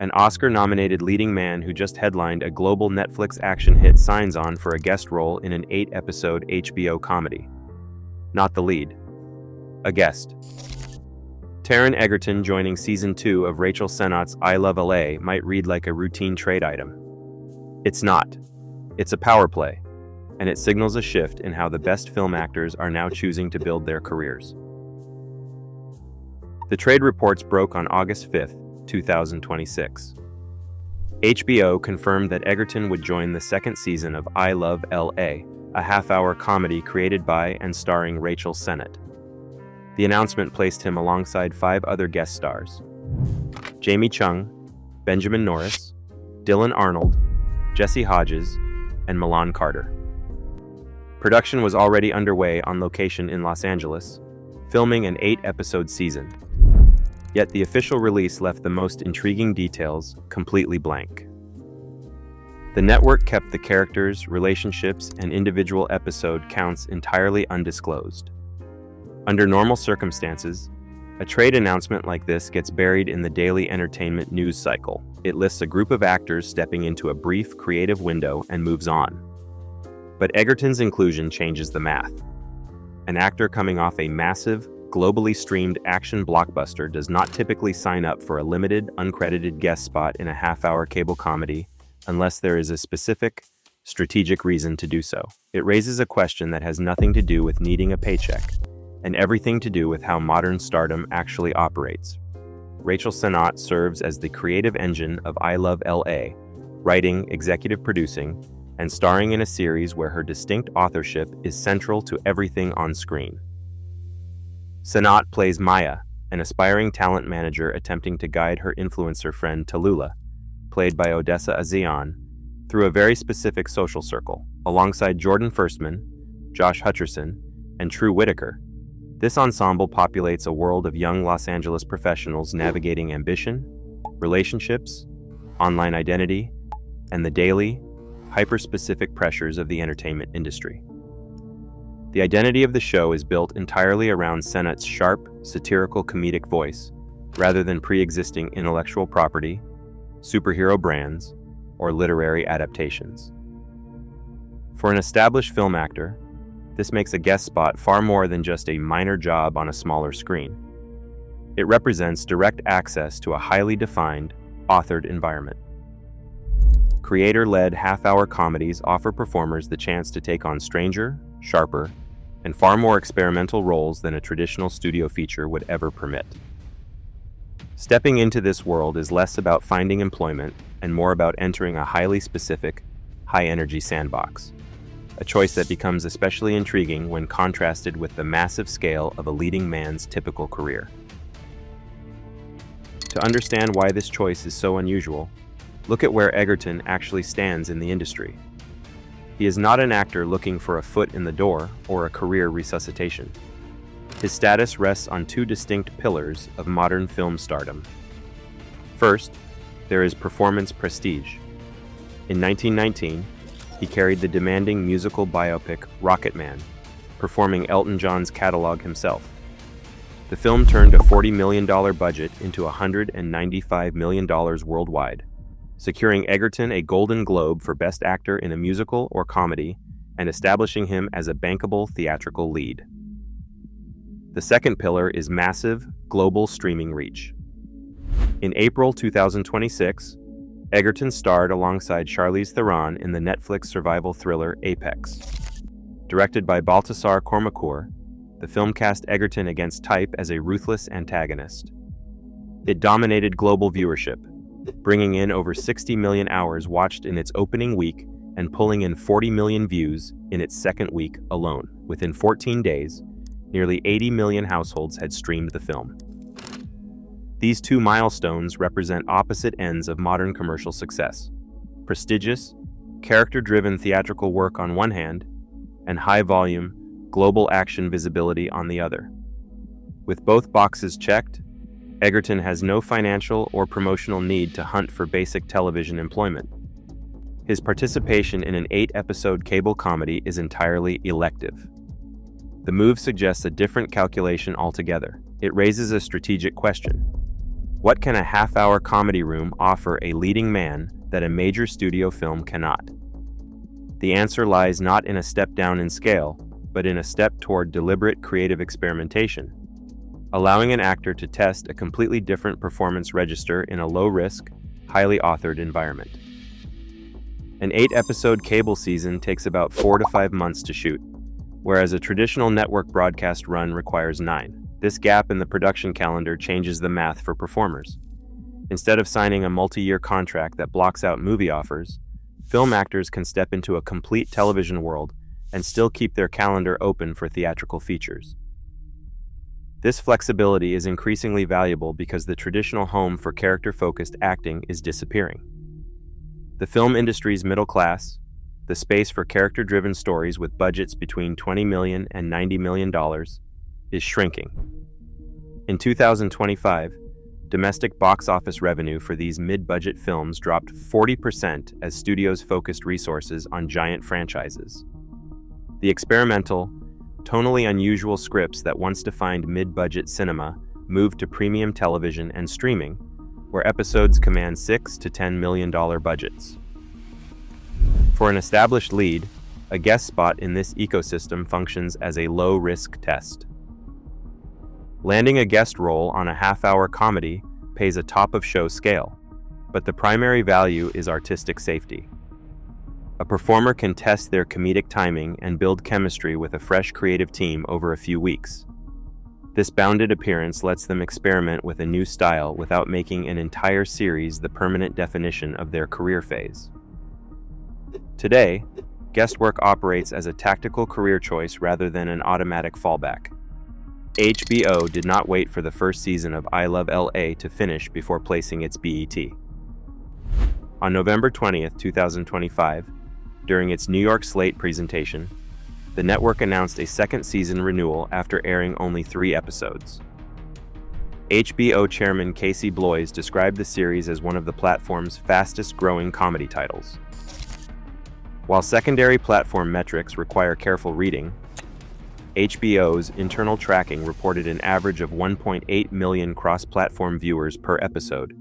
An Oscar-nominated leading man who just headlined a global Netflix action hit signs on for a guest role in an 8-episode HBO comedy. Not the lead. A guest. Taron Egerton joining Season 2 of Rachel Sennott's I Love LA might read like a routine trade item. It's not. It's a power play, and it signals a shift in how the best film actors are now choosing to build their careers. The trade reports broke on August 5th, 2026. HBO confirmed that Egerton would join the second season of I Love LA, a half-hour comedy created by and starring Rachel Sennott. The announcement placed him alongside 5 other guest stars: Jamie Chung, Benjamin Norris, Dylan Arnold, Jessy Hodges, and Milan. Production was already underway on location in Los Angeles, filming an 8-episode season. Yet the official release left the most intriguing details completely blank. The network kept the characters, relationships, and individual episode counts entirely undisclosed. Under normal circumstances, a trade announcement like this gets buried in the daily entertainment news cycle. It lists a group of actors stepping into a brief creative window and moves on. But Egerton's inclusion changes the math. An actor coming off a massive, globally streamed action blockbuster does not typically sign up for a limited, uncredited guest spot in a half-hour cable comedy unless there is a specific, strategic reason to do so. It raises a question that has nothing to do with needing a paycheck, and everything to do with how modern stardom actually operates. Rachel Sennott serves as the creative engine of I Love LA, writing, executive producing, and starring in a series where her distinct authorship is central to everything on screen. Sennott plays Maya, an aspiring talent manager attempting to guide her influencer friend Tallulah, played by Odessa Azion, through a very specific social circle. Alongside Jordan Firstman, Josh Hutcherson, and True Whitaker, this ensemble populates a world of young Los Angeles professionals navigating ambition, relationships, online identity, and the daily, hyper-specific pressures of the entertainment industry. The identity of the show is built entirely around Sennott's sharp, satirical comedic voice, rather than pre-existing intellectual property, superhero brands, or literary adaptations. For an established film actor, this makes a guest spot far more than just a minor job on a smaller screen. It represents direct access to a highly defined, authored environment. Creator-led half-hour comedies offer performers the chance to take on stranger, sharper, and far more experimental roles than a traditional studio feature would ever permit. Stepping into this world is less about finding employment and more about entering a highly specific, high-energy sandbox, a choice that becomes especially intriguing when contrasted with the massive scale of a leading man's typical career. To understand why this choice is so unusual, look at where Egerton actually stands in the industry. He is not an actor looking for a foot in the door or a career resuscitation. His status rests on 2 distinct pillars of modern film stardom. First, there is performance prestige. In 1919, he carried the demanding musical biopic Rocketman, performing Elton John's catalog himself. The film turned a $40 million budget into $195 million worldwide, securing Egerton a Golden Globe for Best Actor in a Musical or Comedy and establishing him as a bankable theatrical lead. The second pillar is massive, global streaming reach. In April 2026, Egerton starred alongside Charlize Theron in the Netflix survival thriller Apex. Directed by Baltasar Kormakur, the film cast Egerton against type as a ruthless antagonist. It dominated global viewership, bringing in over 60 million hours watched in its opening week and pulling in 40 million views in its second week alone. Within 14 days, nearly 80 million households had streamed the film. These 2 milestones represent opposite ends of modern commercial success: prestigious, character-driven theatrical work on one hand, and high-volume, global action visibility on the other. With both boxes checked, Egerton has no financial or promotional need to hunt for basic television employment. His participation in an 8-episode cable comedy is entirely elective. The move suggests a different calculation altogether. It raises a strategic question. What can a half-hour comedy room offer a leading man that a major studio film cannot? The answer lies not in a step down in scale, but in a step toward deliberate creative experimentation, allowing an actor to test a completely different performance register in a low-risk, highly authored environment. An 8-episode cable season takes about 4 to 5 months to shoot, whereas a traditional network broadcast run requires 9. This gap in the production calendar changes the math for performers. Instead of signing a multi-year contract that blocks out movie offers, film actors can step into a complete television world and still keep their calendar open for theatrical features. This flexibility is increasingly valuable because the traditional home for character-focused acting is disappearing. The film industry's middle class, the space for character-driven stories with budgets between $20 million and $90 million, is shrinking. In 2025, domestic box office revenue for these mid-budget films dropped 40% as studios focused resources on giant franchises. The experimental, tonally unusual scripts that once defined mid-budget cinema moved to premium television and streaming, where episodes command $6 to $10 million budgets. For an established lead, a guest spot in this ecosystem functions as a low-risk test. Landing a guest role on a half-hour comedy pays a top-of-show scale, but the primary value is artistic safety. A performer can test their comedic timing and build chemistry with a fresh creative team over a few weeks. This bounded appearance lets them experiment with a new style without making an entire series the permanent definition of their career phase. Today, guest work operates as a tactical career choice rather than an automatic fallback. HBO did not wait for the first season of I Love LA to finish before placing its BET. On November 20th, 2025, during its New York slate presentation, the network announced a second season renewal after airing only 3 episodes. HBO chairman Casey Bloys described the series as one of the platform's fastest-growing comedy titles. While secondary platform metrics require careful reading, HBO's internal tracking reported an average of 1.8 million cross-platform viewers per episode,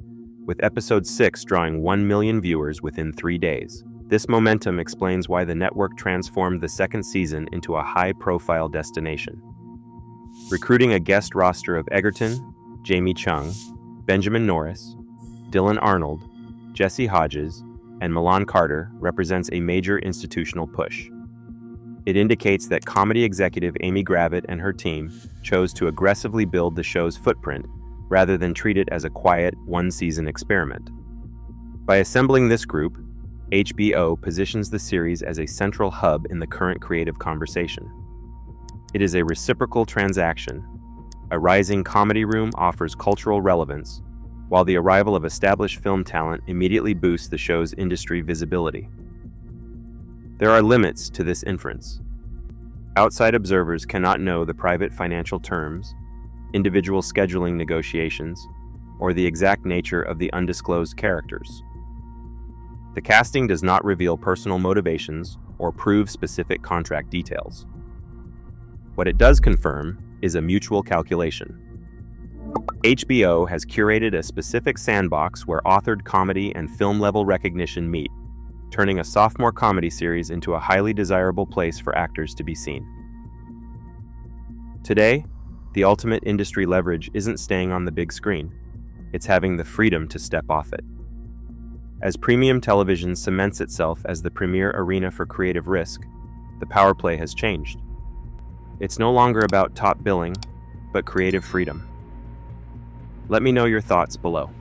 with episode 6 drawing 1 million viewers within 3 days. This momentum explains why the network transformed the second season into a high-profile destination. Recruiting a guest roster of Egerton, Jamie Chung, Benjamin Norris, Dylan Arnold, Jessy Hodges, and Milan represents a major institutional push. It indicates that comedy executive Amy Gravitt and her team chose to aggressively build the show's footprint rather than treat it as a quiet, one-season experiment. By assembling this group, HBO positions the series as a central hub in the current creative conversation. It is a reciprocal transaction. A rising comedy room offers cultural relevance, while the arrival of established film talent immediately boosts the show's industry visibility. There are limits to this inference. Outside observers cannot know the private financial terms, individual scheduling negotiations, or the exact nature of the undisclosed characters. The casting does not reveal personal motivations or prove specific contract details. What it does confirm is a mutual calculation. HBO has curated a specific sandbox where authored comedy and film-level recognition meet, turning a sophomore comedy series into a highly desirable place for actors to be seen. Today, the ultimate industry leverage isn't staying on the big screen, it's having the freedom to step off it. As premium television cements itself as the premier arena for creative risk, the power play has changed. It's no longer about top billing, but creative freedom. Let me know your thoughts below.